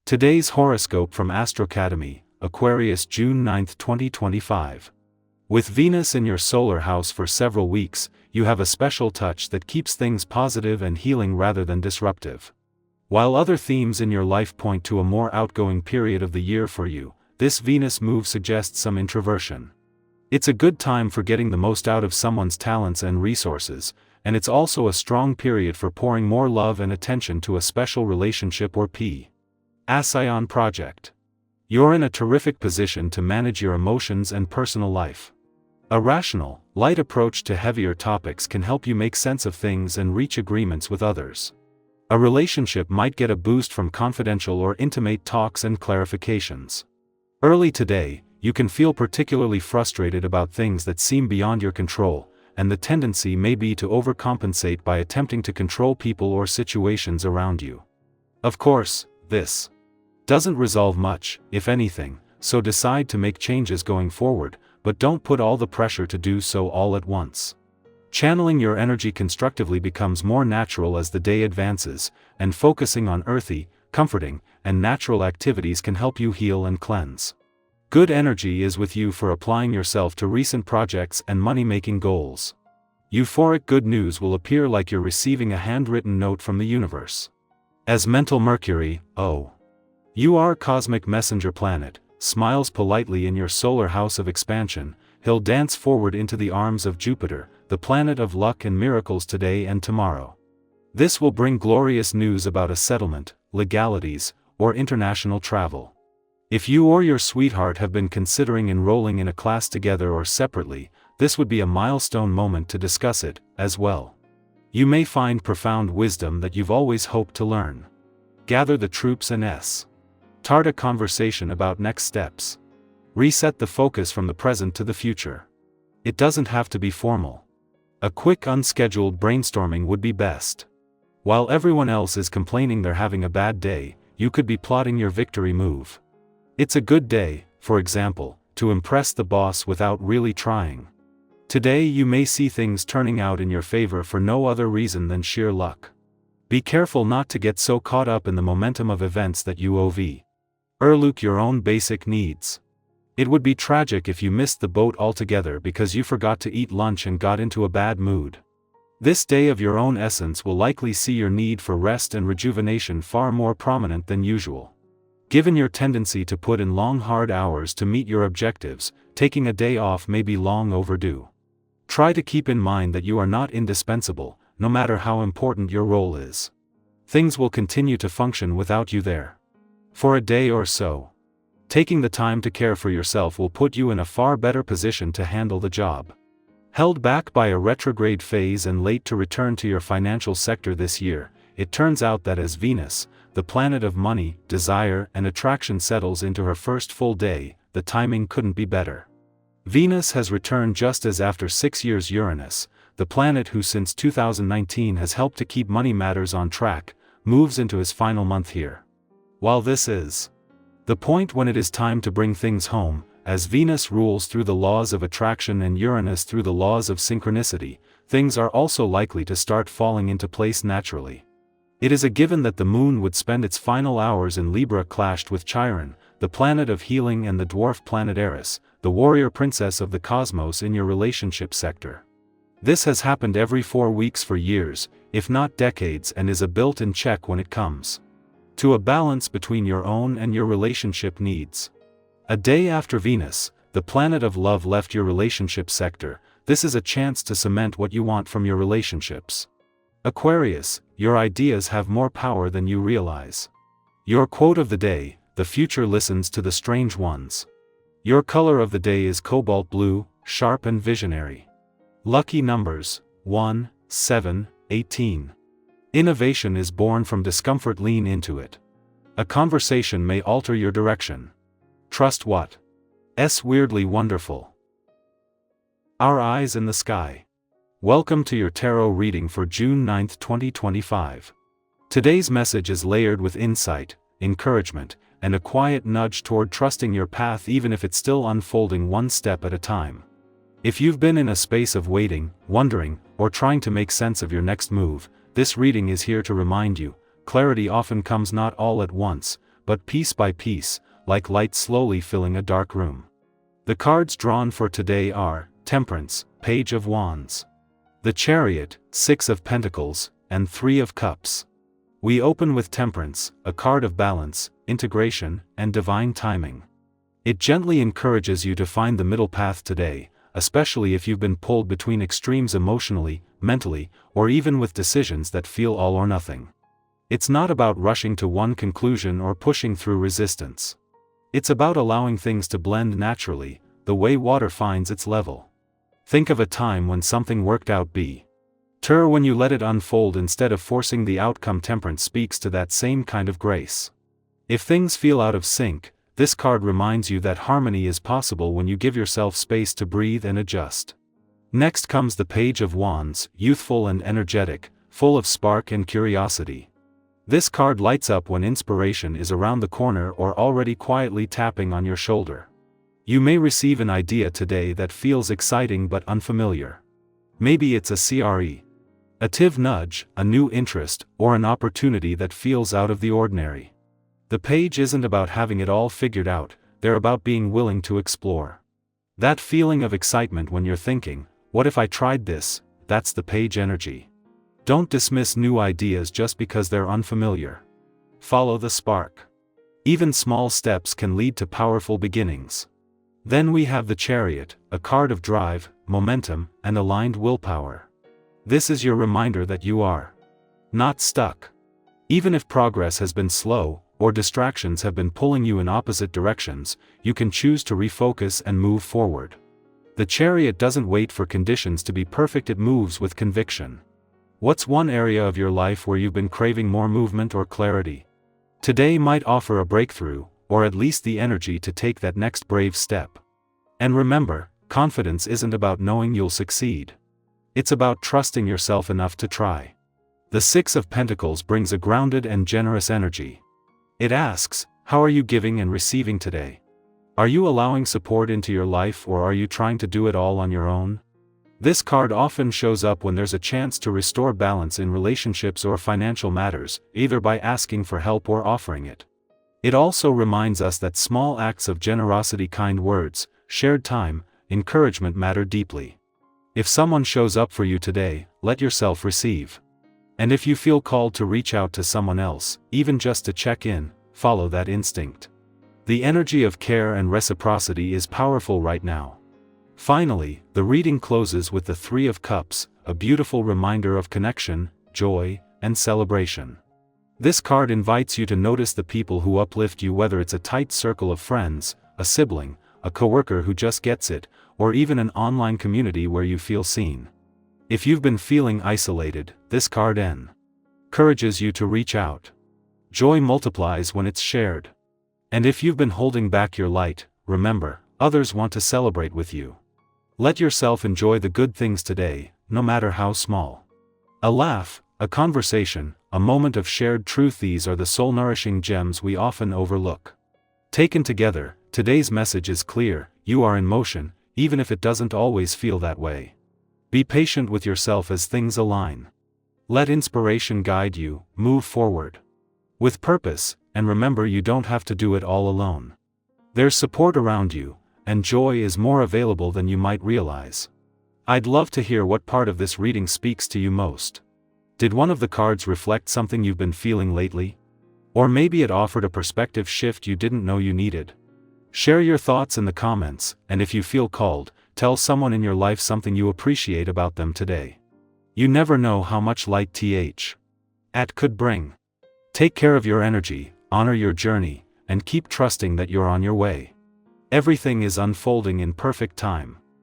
Today's horoscope from Astrocademy, Aquarius, June 9, 2025. With Venus in your solar house for several weeks, you have a special touch that keeps things positive and healing rather than disruptive. While other themes in your life point to a more outgoing period of the year for you, this Venus move suggests some introversion. It's a good time for getting the most out of someone's talents and resources, and it's also a strong period for pouring more love and attention to a special relationship or passion project. You're in a terrific position to manage your emotions and personal life. A rational, light approach to heavier topics can help you make sense of things and reach agreements with others. A relationship might get a boost from confidential or intimate talks and clarifications. Early today, you can feel particularly frustrated about things that seem beyond your control, and the tendency may be to overcompensate by attempting to control people or situations around you. Of course, this doesn't resolve much, if anything, so decide to make changes going forward, but don't put all the pressure to do so all at once. Channeling your energy constructively becomes more natural as the day advances, and focusing on earthy, comforting, and natural activities can help you heal and cleanse. Good energy is with you for applying yourself to recent projects and money-making goals. Euphoric good news will appear like you're receiving a handwritten note from the universe. As mental Mercury, you are cosmic messenger planet, smiles politely in your solar house of expansion, he'll dance forward into the arms of Jupiter, the planet of luck and miracles today and tomorrow. This will bring glorious news about a settlement, legalities, or international travel. If you or your sweetheart have been considering enrolling in a class together or separately, this would be a milestone moment to discuss it, as well. You may find profound wisdom that you've always hoped to learn. Gather the troops and start a conversation about next steps. Reset the focus from the present to the future. It doesn't have to be formal. A quick unscheduled brainstorming would be best. While everyone else is complaining they're having a bad day, you could be plotting your victory move. It's a good day, for example, to impress the boss without really trying. Today you may see things turning out in your favor for no other reason than sheer luck. Be careful not to get so caught up in the momentum of events that you overlook your own basic needs. It would be tragic if you missed the boat altogether because you forgot to eat lunch and got into a bad mood. This day of your own essence will likely see your need for rest and rejuvenation far more prominent than usual. Given your tendency to put in long hard hours to meet your objectives, taking a day off may be long overdue. Try to keep in mind that you are not indispensable, no matter how important your role is. Things will continue to function without you there. For a day or so. Taking the time to care for yourself will put you in a far better position to handle the job. Held back by a retrograde phase and late to return to your financial sector this year, it turns out that as Venus, the planet of money, desire, and attraction settles into her first full day, the timing couldn't be better. Venus has returned just as after 6 years Uranus, the planet who since 2019 has helped to keep money matters on track, moves into his final month here. While this is the point when it is time to bring things home, as Venus rules through the laws of attraction and Uranus through the laws of synchronicity, things are also likely to start falling into place naturally. It is a given that the moon would spend its final hours in Libra clashed with Chiron, the planet of healing, and the dwarf planet Eris, the warrior princess of the cosmos, in your relationship sector. This has happened every 4 weeks for years, if not decades, and is a built-in check when it comes to a balance between your own and your relationship needs. A day after Venus, the planet of love, left your relationship sector, this is a chance to cement what you want from your relationships. Aquarius, your ideas have more power than you realize. Your quote of the day: the future listens to the strange ones. Your color of the day is cobalt blue, sharp and visionary. Lucky numbers: 1, 7, 18. Innovation is born from discomfort. Lean into it. A conversation may alter your direction. Trust what's weirdly wonderful. Our eyes in the sky. Welcome to your tarot reading for June 9, 2025. Today's message is layered with insight, encouragement, and a quiet nudge toward trusting your path even if it's still unfolding one step at a time. If you've been in a space of waiting, wondering, or trying to make sense of your next move, this reading is here to remind you, clarity often comes not all at once, but piece by piece, like light slowly filling a dark room. The cards drawn for today are Temperance, Page of Wands, the Chariot, Six of Pentacles, and Three of Cups. We open with Temperance, a card of balance, integration, and divine timing. It gently encourages you to find the middle path today, especially if you've been pulled between extremes emotionally, mentally, or even with decisions that feel all or nothing. It's not about rushing to one conclusion or pushing through resistance. It's about allowing things to blend naturally, the way water finds its level. Think of a time when something worked out better when you let it unfold instead of forcing the outcome. Temperance speaks to that same kind of grace. If things feel out of sync, this card reminds you that harmony is possible when you give yourself space to breathe and adjust. Next comes the Page of Wands, youthful and energetic, full of spark and curiosity. This card lights up when inspiration is around the corner or already quietly tapping on your shoulder. You may receive an idea today that feels exciting but unfamiliar. Maybe it's a creative nudge, a new interest, or an opportunity that feels out of the ordinary. The page isn't about having it all figured out, they're about being willing to explore. That feeling of excitement when you're thinking, what if I tried this? That's the page energy. Don't dismiss new ideas just because they're unfamiliar. Follow the spark. Even small steps can lead to powerful beginnings. Then we have the Chariot, a card of drive, momentum, and aligned willpower. This is your reminder that you are not stuck. Even if progress has been slow, or distractions have been pulling you in opposite directions, you can choose to refocus and move forward. The Chariot doesn't wait for conditions to be perfect, it moves with conviction. What's one area of your life where you've been craving more movement or clarity? Today might offer a breakthrough, or at least the energy to take that next brave step. And remember, confidence isn't about knowing you'll succeed. It's about trusting yourself enough to try. The Six of Pentacles brings a grounded and generous energy. It asks, how are you giving and receiving today? Are you allowing support into your life, or are you trying to do it all on your own? This card often shows up when there's a chance to restore balance in relationships or financial matters, either by asking for help or offering it. It also reminds us that small acts of generosity, kind words, shared time, encouragement matter deeply. If someone shows up for you today, let yourself receive. And if you feel called to reach out to someone else, even just to check in, follow that instinct. The energy of care and reciprocity is powerful right now. Finally, the reading closes with the Three of Cups, a beautiful reminder of connection, joy, and celebration. This card invites you to notice the people who uplift you, whether it's a tight circle of friends, a sibling, a coworker who just gets it, or even an online community where you feel seen. If you've been feeling isolated, this card encourages you to reach out. Joy multiplies when it's shared. And if you've been holding back your light, remember, others want to celebrate with you. Let yourself enjoy the good things today, no matter how small. A laugh, a conversation, a moment of shared truth, these are the soul-nourishing gems we often overlook. Taken together, today's message is clear: you are in motion, even if it doesn't always feel that way. Be patient with yourself as things align. Let inspiration guide you, move forward with purpose, and remember, you don't have to do it all alone. There's support around you, and joy is more available than you might realize. I'd love to hear what part of this reading speaks to you most. Did one of the cards reflect something you've been feeling lately? Or maybe it offered a perspective shift you didn't know you needed. Share your thoughts in the comments, and if you feel called, tell someone in your life something you appreciate about them today. You never know how much light that could bring. Take care of your energy, honor your journey, and keep trusting that you're on your way. Everything is unfolding in perfect time.